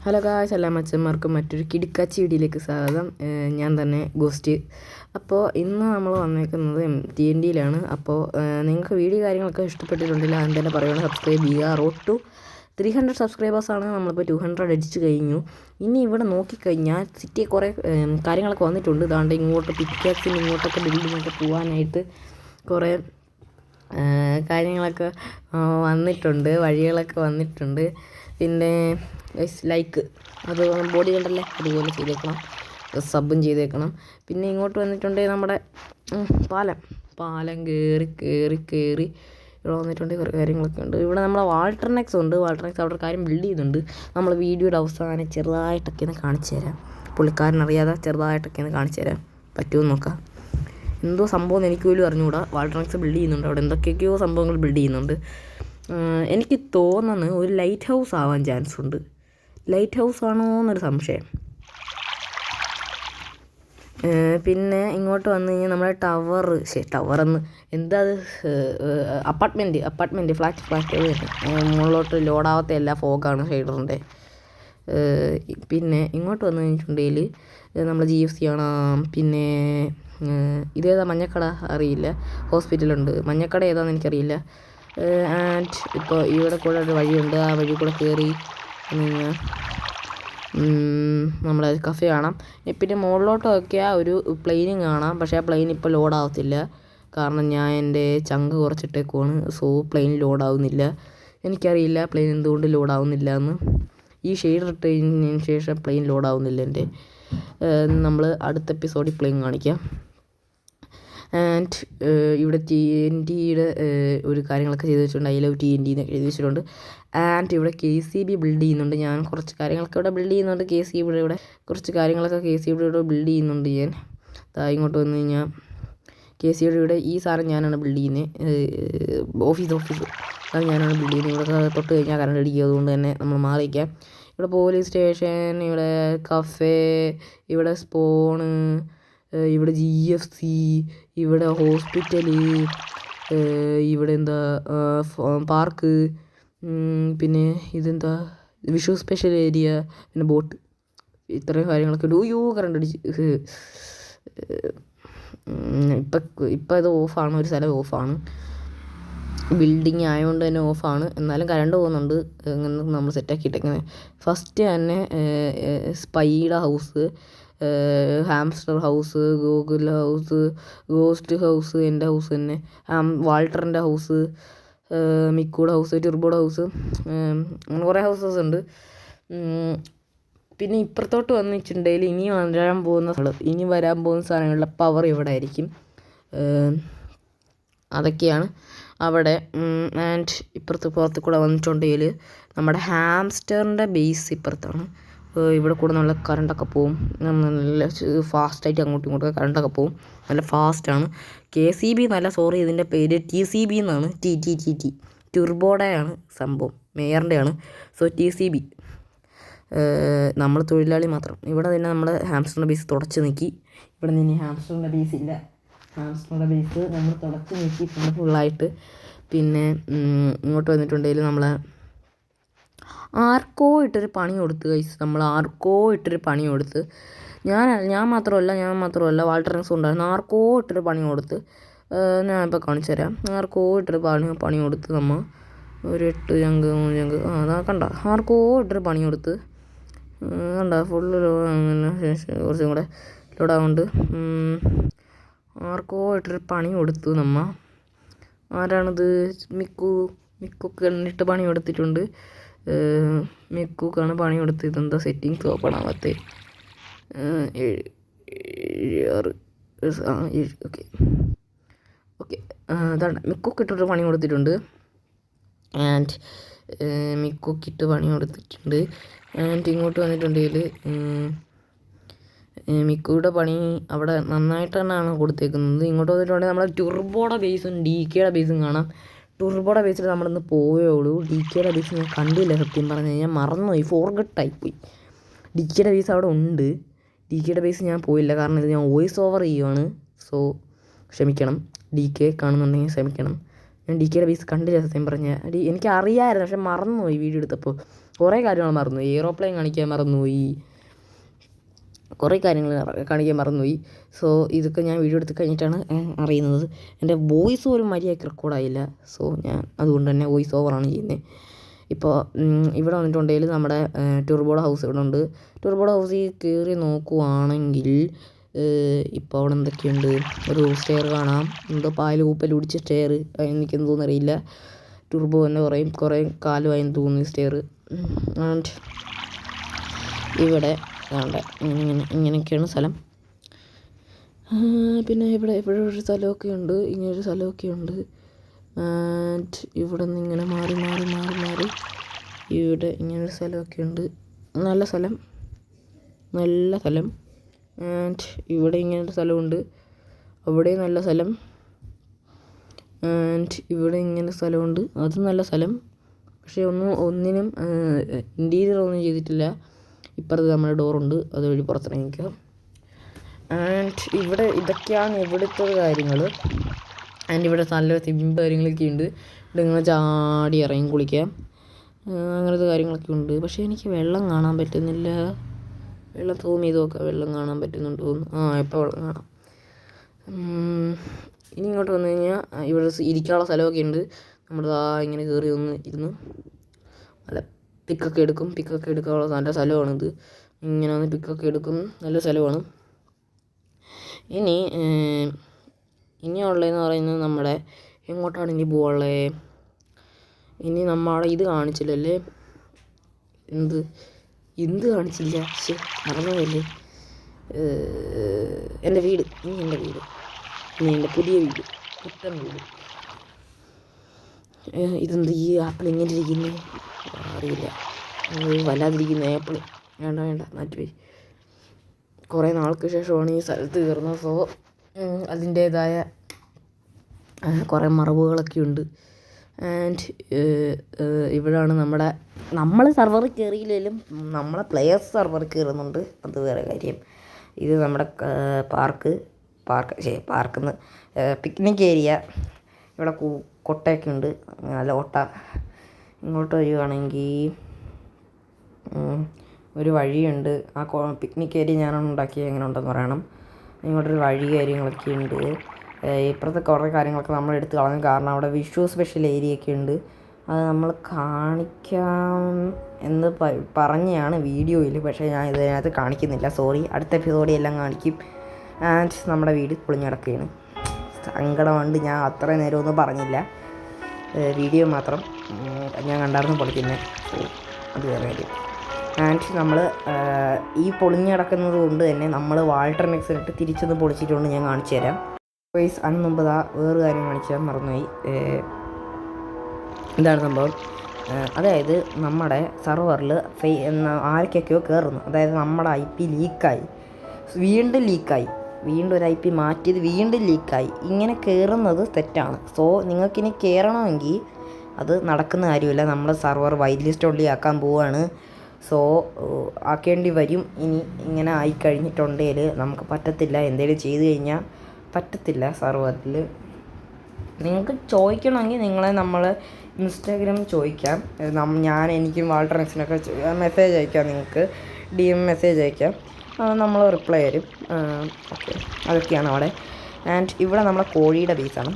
Hello guys, എല്ലാ മച്ചന്മാർക്കും മറ്റൊരു കിടുക്കാച്ചി വീഡിയോയിലേക്ക് സ്വാഗതം. ഞാൻ തന്നെ ഗോസ്റ്റ്. അപ്പോൾ ഇന്ന് നമ്മൾ വന്നേക്കുന്നത് TNTയിലാണ്. അപ്പോൾ നിങ്ങൾക്ക് വീഡിയോ കാര്യങ്ങളൊക്കെ ഇഷ്ടപ്പെട്ടിട്ടുണ്ടെങ്കിൽ ആദ്യം തന്നെ പറയുന്നത് സബ്സ്ക്രൈബ് ചെയ്യുക. റോഡ് ടു 300 സബ്സ്ക്രൈബേഴ്സാണ്. നമ്മളിപ്പോൾ 200 അടിച്ച് കഴിഞ്ഞു. ഇനി ഇവിടെ നോക്കിക്കഴിഞ്ഞാൽ സിറ്റിയെ കുറേ കാര്യങ്ങളൊക്കെ വന്നിട്ടുണ്ട്. ഇതാണ്ട് ഇങ്ങോട്ട് പിക്കാക്സിന് ഇങ്ങോട്ടൊക്കെ ബിൽഡിങ്ങൊക്കെ പോകാനായിട്ട് കുറേ കാര്യങ്ങളൊക്കെ വന്നിട്ടുണ്ട്, വഴികളൊക്കെ വന്നിട്ടുണ്ട്. പിന്നെ ലൈക്ക് അത് ബോഡി കണ്ടല്ലേ, അതുപോലെ ചെയ്തേക്കണം, സബും ചെയ്തേക്കണം. പിന്നെ ഇങ്ങോട്ട് വന്നിട്ടുണ്ടെങ്കിൽ നമ്മുടെ പാലം കയറി ഇവിടെ വന്നിട്ടുണ്ടെങ്കിൽ കുറേ കാര്യങ്ങളൊക്കെ ഉണ്ട്. ഇവിടെ നമ്മളെ വാൾട്ടർനെക്സ് ഉണ്ട്. വാൾട്ടർനെക്സ് അവിടെ കാര്യം ബിൽഡ് ചെയ്യുന്നുണ്ട്. നമ്മൾ വീഡിയോയുടെ അവസാനം ചെറുതായിട്ടൊക്കെ ഒന്ന് കാണിച്ചു തരാം. പുള്ളിക്കാരനറിയാതെ ചെറുതായിട്ടൊക്കെ ഒന്ന് കാണിച്ചു തരാം, പറ്റുമെന്ന് നോക്കാം. എന്തോ സംഭവം എനിക്ക് പോലും അറിഞ്ഞുകൂടാ. വാൾട്ടർനെക്സ് ബിൽഡ് ചെയ്യുന്നുണ്ട്, അവിടെ എന്തൊക്കെയൊക്കെയോ സംഭവങ്ങൾ ബിൽഡ് ചെയ്യുന്നുണ്ട്. എനിക്ക് തോന്നുന്നത് ഒരു ലൈറ്റ് ഹൗസ് ആവാൻ ചാൻസ് ഉണ്ട്. ലൈറ്റ് ഹൗസ് ആണോ എന്നൊരു സംശയം. പിന്നെ ഇങ്ങോട്ട് വന്നു കഴിഞ്ഞാൽ നമ്മുടെ ടവറെന്ന് എന്താ അത്, അപ്പാർട്ട്മെൻറ്റ് ഫ്ലാറ്റ് മുകളിലോട്ട് ലോഡാവാത്ത എല്ലാ ഫോഗാണ് ഷെയ്ഡറിൻ്റെ. പിന്നെ ഇങ്ങോട്ട് വന്നു കഴിഞ്ഞിട്ടുണ്ടെങ്കിൽ നമ്മൾ GFC കാണാം. പിന്നെ ഇതേതാ മഞ്ഞക്കട അറിയില്ല, ഹോസ്പിറ്റലുണ്ട്. മഞ്ഞക്കട ഏതാണെന്ന് എനിക്കറിയില്ല. ആൻഡ് ഇപ്പോൾ ഇവിടെ കൂടെ ഒരു വഴിയുണ്ട്, ആ വഴി കൂടെ കയറി നമ്മളെ കഫേ കാണാം. പിന്നെ മുകളിലോട്ടൊക്കെ ഒരു പ്ലെയിനും കാണാം. പക്ഷേ ആ പ്ലെയിൻ ഇപ്പോൾ ലോഡാവത്തില്ല, കാരണം ഞാൻ എൻ്റെ ചങ്ക് കുറച്ചിട്ടേക്കുവാണ്. So plain ലോഡാവുന്നില്ല. എനിക്കറിയില്ല പ്ലെയിൻ എന്തുകൊണ്ട് ലോഡാവുന്നില്ല എന്ന്. ഈ ഷെയ്ഡ് ഇട്ടതിന് ശേഷം പ്ലെയിൻ ലോഡാവുന്നില്ല എൻ്റെ. നമ്മൾ അടുത്ത എപ്പിസോഡിൽ പ്ലെയിൻ കാണിക്കാം. ആൻഡ് ഇവിടെ TNTയുടെ ഒരു കാര്യങ്ങളൊക്കെ ചെയ്ത് വെച്ചിട്ടുണ്ട്. I love TNT എന്നൊക്കെ എഴുതി വെച്ചിട്ടുണ്ട്. ആൻഡ് ഇവിടെ KCB ബിൽഡ് ചെയ്യുന്നുണ്ട്. ഞാൻ കുറച്ച് കാര്യങ്ങളൊക്കെ ഇവിടെ ബിൽഡ് ചെയ്യുന്നുണ്ട്. ഇവിടെ കുറച്ച് കാര്യങ്ങളൊക്കെ KCBയുടെ ബിൽഡ് ചെയ്യുന്നുണ്ട്. ഞാൻ ഇങ്ങോട്ട് വന്നു കഴിഞ്ഞാൽ KCBയുടെ ഈ സാധനം ഞാനാണ് ബിൽഡ് ചെയ്യുന്നത്. ഓഫീസ് അത് ഞാനാണ് ബിൽഡ് ചെയ്യുന്നത്. ഇവിടെ തൊട്ട് കഴിഞ്ഞാൽ കറണ്ട് അടിക്കുക, അതുകൊണ്ട് തന്നെ നമ്മൾ മാറിയിരിക്കാം. ഇവിടെ പോലീസ് സ്റ്റേഷൻ, ഇവിടെ കഫേ, ഇവിടെ സ്പോണ്, ഇവിടെ GFC, ഇവിടെ ഹോസ്പിറ്റല്, ഇവിടെ എന്താ പാർക്ക്, പിന്നെ ഇതെന്താ വിഷു സ്പെഷ്യൽ ഏരിയ, പിന്നെ ബോട്ട്, ഇത്രയും കാര്യങ്ങളൊക്കെ ഉണ്ട്. കറണ്ട് അടിച്ച് ഇപ്പം ഇത് ഓഫാണ്, ഒരു സ്ഥലം ഓഫാണ്. ബിൽഡിങ് ആയതുകൊണ്ട് തന്നെ ഓഫാണ്, എന്നാലും കറണ്ട് പോകുന്നുണ്ട്. അങ്ങനെ നമ്മൾ സെറ്റാക്കിയിട്ടേക്കുന്നത്. ഫസ്റ്റ് തന്നെ spider house, hamster house, Google house, ghost house, എൻ്റെ ഹൗസ് തന്നെ, വാൾട്ടറിൻ്റെ ഹൗസ്, മിക്കൂടെ ഹൗസ്, ടിർബോയുടെ ഹൗസ്, അങ്ങനെ കുറേ ഹൗസസ് ഉണ്ട്. പിന്നെ ഇപ്പുറത്തോട്ട് വന്നിട്ടുണ്ടെങ്കിൽ ഇനി വരാൻ പോകുന്ന സാധനങ്ങളുടെ പവർ ഇവിടെ ആയിരിക്കും. അതൊക്കെയാണ് അവിടെ. ആൻഡ് പുറത്ത് കൂടെ വന്നിട്ടുണ്ടെങ്കിൽ നമ്മുടെ ഹാംസ്റ്ററിൻ്റെ ബേസ് ഇപ്പുറത്താണ്. ഇവിടെ കൂടെ നല്ല കറണ്ടൊക്കെ പോവും, നല്ല ഫാസ്റ്റായിട്ട് അങ്ങോട്ടും ഇങ്ങോട്ടൊക്കെ കറണ്ടൊക്കെ പോവും, നല്ല ഫാസ്റ്റാണ്. KCB നല്ല, സോറി ഇതിൻ്റെ പേര് TCB എന്നാണ്. ടിർബോഡയാണ് സംഭവം, മേയറിൻ്റെയാണ്. So TCB. നമ്മൾ തൊഴിലാളി മാത്രം. ഇവിടെ തന്നെ നമ്മുടെ ഹാംസ്റ്ററിൻ്റെ ബേസ് തുടച്ച് നീക്കി. ഇവിടെ നിന്ന് ഹാംസ്റ്ററിൻ്റെ ബേസ് ഇല്ല. ഹാംസ്റ്ററിൻ്റെ ബേസ് നമ്മൾ തുടച്ച് നീക്കിയിട്ടുണ്ട് ഫുള്ളായിട്ട്. പിന്നെ ഇങ്ങോട്ട് വന്നിട്ടുണ്ടെങ്കിൽ നമ്മൾ ആർക്കോ ഇട്ടൊരു പണി കൊടുത്ത് ഗൈസ്. ഞാൻ മാത്രമല്ല വാൾട്ടർനെക്സ് ഉണ്ടായിരുന്നു. ആർക്കോ ഇട്ടൊരു പണി കൊടുത്ത് ഞാൻ ഇപ്പോൾ കാണിച്ചു തരാം. ആർക്കോ ഇട്ടൊരു പണി കൊടുത്ത് നമ്മൾ ഒരു 8 ചങ്ക് 3 ചങ്ക് അതാ കണ്ട, ആർക്കോ ഇട്ടൊരു പണി കൊടുത്ത് കണ്ട, ഫുള്ള് കുറച്ചും കൂടെ ലോഡാവുന്നുണ്ട്. ആർക്കോ ഇട്ടൊരു പണി കൊടുത്തു നമ്മൾ. ആരാണിത്? മിക്കുക്ക് എന്നിട്ട് പണി കൊടുത്തിട്ടുണ്ട്. മിക്കുക്കാണ് പണി കൊടുത്ത്. ഇതെന്താ സെറ്റിങ്സ് ഓപ്പൺ ആവാത്തേ? 7 ഓക്കെ അതാണ് മിക്കുക്കിട്ടൊരു പണി കൊടുത്തിട്ടുണ്ട്. ആൻഡ് മിക്കുക്കിട്ട് പണി കൊടുത്തിട്ടുണ്ട്. ആൻഡ് ഇങ്ങോട്ട് വന്നിട്ടുണ്ടെങ്കിൽ മിക്കുയുടെ പണി അവിടെ നന്നായിട്ട് തന്നെയാണ് കൊടുത്തേക്കുന്നത്. ഇങ്ങോട്ട് വന്നിട്ടുണ്ടെങ്കിൽ നമ്മുടെ ടുർബോയുടെ ബേസും DKയുടെ ബേസും കാണാം. ടുർബോയുടെ ബേസിൽ നമ്മളിന്ന് പോവുകയുള്ളൂ. DKയുടെ ബേസ് ഞാൻ കണ്ടില്ല, സത്യം പറഞ്ഞു കഴിഞ്ഞാൽ മറന്നുപോയി, ഫോർഗട്ടായിപ്പോയി. DKയുടെ ബേസ് അവിടെ ഉണ്ട്. DKയുടെ ബേസ് ഞാൻ പോയില്ല, കാരണം ഇത് ഞാൻ വോയിസ് ഓവർ ചെയ്യുവാണ്. സോ ക്ഷമിക്കണം, DK കാണുന്നുണ്ടെങ്കിൽ ക്ഷമിക്കണം. ഞാൻ DKയുടെ ബേസ് കണ്ടില്ല, സത്യം പറഞ്ഞാൽ. എനിക്ക് അറിയാമായിരുന്നു, പക്ഷെ മറന്നുപോയി വീഡിയോ എടുത്തപ്പോൾ. കുറേ കാര്യങ്ങൾ മറന്നുപോയി. എയ്റോപ്ലെയിൻ കാണിക്കാൻ മറന്നുപോയി, കുറേ കാര്യങ്ങൾ കാണിക്കാൻ മറന്നുപോയി. സോ ഇതൊക്കെ ഞാൻ വീഡിയോ എടുത്ത് കഴിഞ്ഞിട്ടാണ് അറിയുന്നത്. എൻ്റെ വോയിസ് പോലും മര്യാദയ്ക്ക് റെക്കോർഡായില്ല. സോ ഞാൻ അതുകൊണ്ട് തന്നെ വോയിസ് ഓവറാണ് ചെയ്യുന്നത്. ഇപ്പോൾ ഇവിടെ വന്നിട്ടുണ്ടെങ്കിൽ നമ്മുടെ ടൂർബോയുടെ ഹൗസ് ഇവിടെ ഉണ്ട്. ടൂർബോയുടെ ഹൗസിൽ കയറി നോക്കുവാണെങ്കിൽ ഇപ്പോൾ അവിടെ എന്തൊക്കെയുണ്ട്, ഒരു സ്റ്റെയർ കാണാം. എന്തോ പായൽ കൂപ്പൽ പിടിച്ച സ്റ്റെയർ, എനിക്കെന്തോന്നും അറിയില്ല. ടൂർബോ തന്നെ കുറേ കാലമായെന്ന് തോന്നുന്നു സ്റ്റെയർ. ആൻഡ് ഇവിടെ വേണ്ട ഇങ്ങനെയൊക്കെയാണ് സ്ഥലം. പിന്നെ ഇവിടെ ഒരു സ്ഥലമൊക്കെ ഉണ്ട്, ഇങ്ങനൊരു സ്ഥലമൊക്കെ ഉണ്ട്. ആൻഡ് ഇവിടെ നിന്ന് ഇങ്ങനെ മാറി ഇവിടെ ഇങ്ങനൊരു സ്ഥലമൊക്കെ ഉണ്ട്. നല്ല സ്ഥലം. ആൻഡ് ഇവിടെ ഇങ്ങനൊരു സ്ഥലമുണ്ട്, അവിടെ നല്ല സ്ഥലം. ആൻഡ് ഇവിടെ ഇങ്ങനെ സ്ഥലമുണ്ട്, അതും നല്ല സ്ഥലം. പക്ഷേ ഒന്നിനും ഇൻറ്റീരിയർ ഒന്നും ചെയ്തിട്ടില്ല. ഇപ്പുറത്ത് നമ്മുടെ ഡോറുണ്ട്, അതുവഴി പുറത്തിറങ്ങിക്കുക. ആൻഡ് ഇവിടെ ഇതൊക്കെയാണ് ഇവിടുത്തെ കാര്യങ്ങൾ. ആൻഡ് ഇവിടെ നല്ല സ്വിമ്മിങ് കാര്യങ്ങളൊക്കെ ഉണ്ട്. ഇവിടെ ഇങ്ങനെ ചാടി ഇറങ്ങി കുളിക്കാം, അങ്ങനത്തെ കാര്യങ്ങളൊക്കെ ഉണ്ട്. പക്ഷേ എനിക്ക് വെള്ളം കാണാൻ പറ്റുന്നില്ല. വെള്ളം സൂം ചെയ്ത് നോക്കാം, വെള്ളം കാണാൻ പറ്റുന്നുണ്ടോ എന്ന്. ഇപ്പോൾ വെള്ളം കാണാം. ഇനി ഇങ്ങോട്ട് വന്നു കഴിഞ്ഞാൽ ഇവിടെ ഇരിക്കാനുള്ള സ്ഥലമൊക്കെ ഉണ്ട്. നമ്മൾ ഇങ്ങനെ കയറി ഒന്ന് ഇരുന്ന് നല്ല പിക്കൊക്കെ എടുക്കാനുള്ള നല്ല സ്ഥലമാണിത്. ഇങ്ങനെ വന്ന് പിക്കൊക്കെ എടുക്കും, നല്ല സ്ഥലമാണ്. ഇനിയുള്ളതെന്ന് പറയുന്നത് നമ്മുടെ എങ്ങോട്ടാണ് ഇനി പോകാനുള്ളത്. ഇനി നമ്മളെ ഇത് കാണിച്ചില്ലല്ലേ, എന്ത് കാണിച്ചില്ല, മറന്നതല്ലേ, എൻ്റെ വീട്. ഇനി എൻ്റെ പുതിയ വീട്, പുത്തൻ വീട്. ഇതെന്ത് ഈ ആപ്പിൾ ഇങ്ങനെ ഇരിക്കുന്നത് അറിയില്ല, വല്ലാതിരിക്കുന്ന ആപ്പിൾ. വേണ്ട മാറ്റിപ്പോയി. കുറേ നാൾക്ക് ശേഷമാണ് ഈ സ്ഥലത്ത് കയറുന്നത്. സോ അതിൻ്റേതായ കുറേ മറവുകളൊക്കെ ഉണ്ട്. ആൻഡ് ഇവിടെയാണ് നമ്മൾ സർവറിൽ കയറിയില്ലെങ്കിലും നമ്മളെ പ്ലെയേഴ്സ് സർവറിൽ കയറുന്നുണ്ട്, അത് വേറെ കാര്യം. ഇത് നമ്മുടെ പാർക്കെന്ന് പിക്നിക് ഏരിയ. ഇവിടെ കൊട്ടയൊക്കെ ഉണ്ട്, നല്ല കൊട്ട. ഇങ്ങോട്ട് വരികയാണെങ്കിൽ ഒരു വഴിയുണ്ട്. ആ പിക്നിക് ഏരിയ ഞാനാണ് ഉണ്ടാക്കിയത്, എങ്ങനെ ഉണ്ടെന്ന് പറയണം. ഇങ്ങോട്ടൊരു വഴി കാര്യങ്ങളൊക്കെ ഉണ്ട്. ഇപ്പുറത്തെ കുറേ കാര്യങ്ങളൊക്കെ നമ്മൾ എടുത്ത് കളഞ്ഞു, കാരണം അവിടെ വിഷു സ്പെഷ്യൽ ഏരിയയൊക്കെ ഉണ്ട്. അത് നമ്മൾ കാണിക്കാം എന്ന് പറഞ്ഞാണ് വീഡിയോയിൽ, പക്ഷേ ഞാൻ ഇതിനകത്ത് കാണിക്കുന്നില്ല. സോറി, അടുത്ത എപ്പിസോഡിൽ എല്ലാം കാണിക്കും. ആൻഡ് നമ്മുടെ വീട് പൊളിഞ്ഞടക്കുകയാണ്. സങ്കടമുണ്ട്, ഞാൻ അത്ര നേരമൊന്നും പറഞ്ഞില്ല, വീഡിയോ മാത്രം ഞാൻ കണ്ടായിരുന്നു പൊളിക്കുന്നത്. അത് വേറെ കാര്യം. ആൻഡ് നമ്മൾ ഈ പൊളിഞ്ഞടക്കുന്നത് കൊണ്ട് തന്നെ നമ്മൾ വാൾട്ടർ നെക്സിലിട്ട് തിരിച്ചൊന്ന് പൊളിച്ചിട്ടുണ്ട്, ഞാൻ കാണിച്ചു തരാം. വൈസ് അതിന് മുമ്പ് വേറൊരു കാര്യം കാണിച്ചു തരാൻ മറന്നുപോയി. ഇതാണ് സംഭവം. അതായത് നമ്മുടെ സെർവറിൽ ആർക്കൊക്കെയോ കയറുന്നു. അതായത് നമ്മുടെ IP ലീക്കായി, വീണ്ടും ഒരു IP മാറ്റിയത് വീണ്ടും ലീക്കായി. ഇങ്ങനെ കയറുന്നത് തെറ്റാണ്. സോ നിങ്ങൾക്കിനി കയറണമെങ്കിൽ അത് നടക്കുന്ന കാര്യമില്ല. നമ്മൾ സെർവർ വൈറ്റ് ലിസ്റ്റ് ഓൺലി ആക്കാൻ പോവുകയാണ്. സോ ആക്കേണ്ടി വരും. ഇനി ഇങ്ങനെ ആയിക്കഴിഞ്ഞിട്ടുണ്ടെങ്കിൽ നമുക്ക് പറ്റത്തില്ല, എന്തെങ്കിലും ചെയ്ത് കഴിഞ്ഞാൽ പറ്റത്തില്ല സെർവറിൽ. നിങ്ങൾക്ക് ചോദിക്കണമെങ്കിൽ നമ്മൾ ഇൻസ്റ്റാഗ്രാമിൽ ചോദിക്കാം. എനിക്കും വാൾട്ടർ നെക്സിനൊക്കെ മെസ്സേജ് അയക്കാം, നിങ്ങൾക്ക് DM മെസ്സേജ് അയക്കാം, നമ്മൾ റിപ്ലൈ തരും. ഓക്കെ, അതൊക്കെയാണ് അവിടെ. ആൻഡ് ഇവിടെ നമ്മളെ കോഴിയുടെ ബേസാണ്.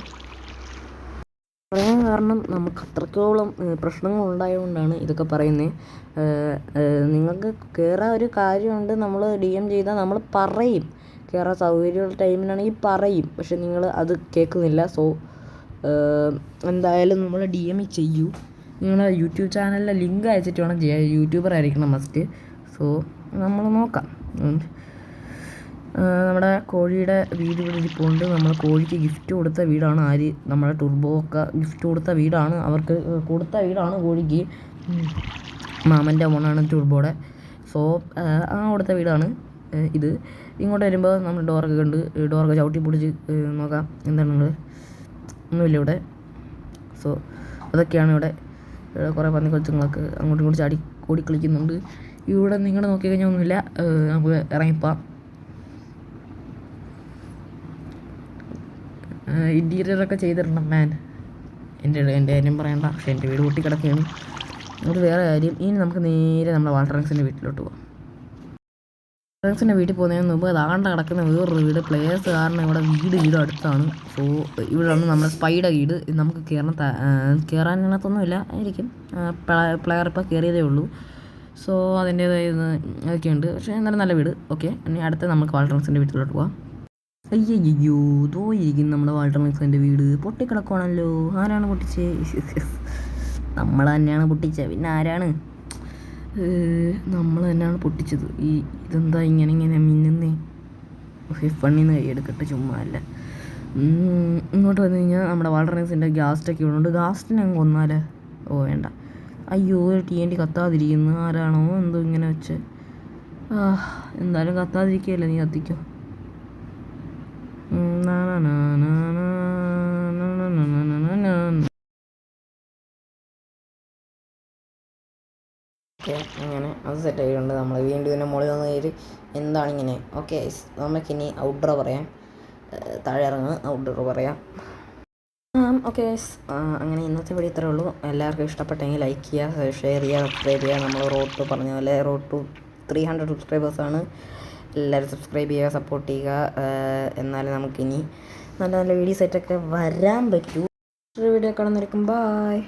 പറയാൻ കാരണം നമുക്ക് അത്രത്തോളം പ്രശ്നങ്ങൾ ഉണ്ടായതുകൊണ്ടാണ് ഇതൊക്കെ പറയുന്നത്. നിങ്ങൾക്ക് കയറാൻ ഒരു കാര്യമുണ്ട്, നമ്മൾ DM ചെയ്താൽ നമ്മൾ പറയും, കയറാൻ സൗകര്യമുള്ള ടൈമിലാണെങ്കിൽ പറയും. പക്ഷെ നിങ്ങൾ അത് കേൾക്കുന്നില്ല. സോ എന്തായാലും നമ്മൾ DM ചെയ്യൂ. നിങ്ങളെ യൂട്യൂബ് ചാനലിലെ ലിങ്ക് അയച്ചിട്ട് വേണം ചെയ്യാൻ. യൂട്യൂബർ ആയിരിക്കണം മസ്റ്റ്. സോ നമ്മൾ നോക്കാം. നമ്മുടെ കോഴിയുടെ വീട് ഇവിടെ ഇരിപ്പുണ്ട്. നമ്മൾ കോഴിക്ക് ഗിഫ്റ്റ് കൊടുത്ത വീടാണ് നമ്മുടെ ടൂർബോക്കെ ഗിഫ്റ്റ് കൊടുത്ത വീടാണ്, അവർക്ക് കൊടുത്ത വീടാണ് കോഴിക്ക്. മാമൻ്റെ മോനാണ് ടൂർബോയുടെ. സോ കൊടുത്ത വീടാണ് ഇത്. ഇങ്ങോട്ട് വരുമ്പോൾ നമ്മൾ ഡോറൊക്കെ കണ്ട്, ഡോറൊക്കെ ചവിട്ടി പൊളിച്ച് നോക്കാം എന്താണ് ഒന്നുമില്ല ഇവിടെ. സോ അതൊക്കെയാണ് ഇവിടെ. കുറേ പന്നിക്കൊച്ചുങ്ങളൊക്കെ അങ്ങോട്ടും ഇങ്ങോട്ടും ചാടി ഓടി കളിക്കുന്നുണ്ട്. ഇവിടെ നിങ്ങൾ നോക്കിക്കഴിഞ്ഞാൽ ഒന്നുമില്ല. നമുക്ക് ഇറങ്ങിപ്പോവാം. ഇൻറ്റീരിയറൊക്കെ ചെയ്തിട്ടുണ്ട് മാൻ. എൻ്റെ കാര്യം പറയണ്ട, പക്ഷേ എൻ്റെ വീട് പൊട്ടിക്കിടക്കുകയാണ്. അത് വേറെ കാര്യം. ഇനി നമുക്ക് നേരെ നമ്മുടെ വാൾട്ടറൻസിൻ്റെ വീട്ടിലോട്ട് പോകാം. വാൾട്ടറൻസിൻ്റെ വീട്ടിൽ പോകുന്നതിന് മുമ്പ് അതാണ്ട് കിടക്കുന്ന വേറൊരു വീട് പ്ലേയേഴ്സ് കാരണം ഇവിടെ വീട് അടുത്താണ്. സോ ഇവിടെയാണ് നമ്മുടെ സ്പൈയുടെ വീട്. നമുക്ക് കയറാനകത്തൊന്നുമില്ല ആയിരിക്കും. പ്ലെയർ ഇപ്പോൾ കയറിയതേ ഉള്ളൂ. സോ അതിൻ്റേതായ അതൊക്കെ ഉണ്ട്. പക്ഷേ എന്നാലും നല്ല വീട്. ഓക്കെ, ഇനി അടുത്ത് നമുക്ക് വാൾട്ടറൻസിൻ്റെ വീട്ടിലോട്ട് പോകാം. അയ്യോ തോയിരിക്കും നമ്മുടെ വാൾട്ടർമിക്സിൻ്റെ വീട് പൊട്ടിക്കിടക്കുവാണല്ലോ. ആരാണ് പൊട്ടിച്ചത്? നമ്മൾ തന്നെയാണ് പൊട്ടിച്ചത്. പിന്നെ ആരാണ്? നമ്മൾ തന്നെയാണ് പൊട്ടിച്ചത്. ഇതെന്താ ഇങ്ങനെ മിന്നുന്നേ? ഫണ്ണിന്ന് കൈ എടുക്കട്ടെ, ചുമ്മാ അല്ല. ഇങ്ങോട്ട് വന്നു കഴിഞ്ഞാൽ നമ്മുടെ വാൾട്ടർമിക്സിൻ്റെ ഗ്യാസ്റ്റൊക്കെ ഇവിടുണ്ട്. ഗാസ്റ്റിനെ അങ്ങ് കൊന്നാലേ? ഓ വേണ്ട. അയ്യോ TNT കത്താതിരിക്കുന്നു. ആരാണോ എന്തോ ഇങ്ങനെ വെച്ച്. എന്തായാലും കത്താതിരിക്കുകയല്ലേ, നീ കത്തിക്കോ. ഓക്കെ, അങ്ങനെ അത് സെറ്റ് ആയിട്ടുണ്ട്. നമ്മൾ വീണ്ടും ഇതിൻ്റെ മുകളിൽ വന്ന് കയറി എന്താണിങ്ങനെ. ഓക്കെ, നമുക്കിനി ഔട്ട്ഡോർ പറയാം. താഴെ ഇറങ്ങുക, ഔട്ട്ഡോർ പറയാം. ഓക്കെ, അങ്ങനെ ഇന്നത്തെ വീഡിയോ ഇത്രേ ഉള്ളൂ. എല്ലാവർക്കും ഇഷ്ടപ്പെട്ടെങ്കിൽ ലൈക്ക് ചെയ്യുക, ഷെയർ ചെയ്യുക, സബ്സ്ക്രൈബ് ചെയ്യുക. നമ്മൾ റോഡ് ടു പറഞ്ഞ പോലെ റോഡ് ടു 300 സബ്സ്ക്രൈബേഴ്സാണ്. എല്ലാവരും സബ്സ്ക്രൈബ് ചെയ്യുക, സപ്പോർട്ട് ചെയ്യുക. എന്നാലും നമുക്കിനി നല്ല നല്ല വീഡിയോസായിട്ടൊക്കെ വരാൻ പറ്റൂ. വീഡിയോ കാണുന്നവരേക്കും ബൈ.